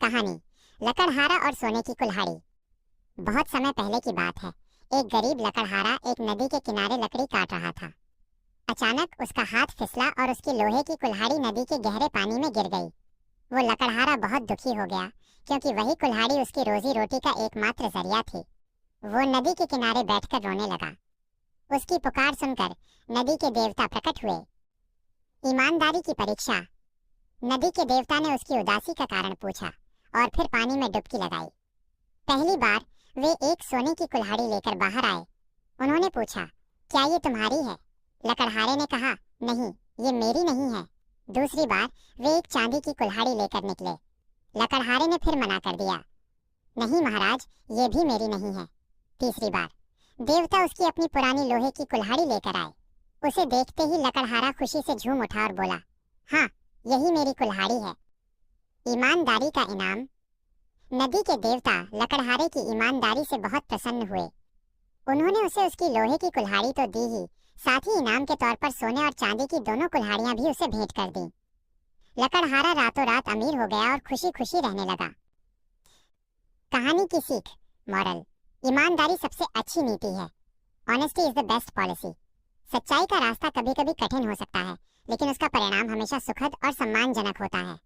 कहानी लकड़हारा और सोने की कुल्हाड़ी। बहुत समय पहले की बात है। एक गरीब लकड़हारा एक नदी के किनारे लकड़ी काट रहा था। अचानक उसका हाथ फिसला और उसकी लोहे की कुल्हाड़ी नदी के गहरे पानी में गिर गई। वो लकड़हारा बहुत दुखी हो गया, क्योंकि वही कुल्हाड़ी उसकी रोजी रोटी का एकमात्र जरिया थी। वो नदी के किनारे बैठकर रोने लगा। उसकी पुकार सुनकर नदी के देवता प्रकट हुए। ईमानदारी की परीक्षा। नदी के देवता ने उसकी उदासी का कारण पूछा और फिर पानी में डुबकी लगाई। पहली बार वे एक सोने की कुल्हाड़ी लेकर बाहर आए। उन्होंने पूछा, क्या ये तुम्हारी है? लकड़हारे ने कहा, नहीं, ये मेरी नहीं है। दूसरी बार वे एक चांदी की कुल्हाड़ी लेकर निकले। लकड़हारे ने फिर मना कर दिया, नहीं महाराज, ये भी मेरी नहीं है। तीसरी बार देवता उसकी अपनी पुरानी लोहे की कुल्हाड़ी लेकर आए। उसे देखते ही लकड़हारा खुशी से झूम उठा और बोला, हाँ, यही मेरी कुल्हाड़ी है। ईमानदारी का इनाम। नदी के देवता लकड़हारे की ईमानदारी से बहुत प्रसन्न हुए। उन्होंने उसे उसकी लोहे की कुल्हाड़ी तो दी ही, साथ ही इनाम के तौर पर सोने और चांदी की दोनों कुल्हाड़ियां भी उसे भेंट कर दी। लकड़हारा रातों रात अमीर हो गया और खुशी खुशी रहने लगा। कहानी की सीख। मॉरल: ईमानदारी सबसे अच्छी नीति है। Honesty is the best policy. सच्चाई का रास्ता कभी कभी कठिन हो सकता है, लेकिन उसका परिणाम हमेशा सुखद और सम्मानजनक होता है।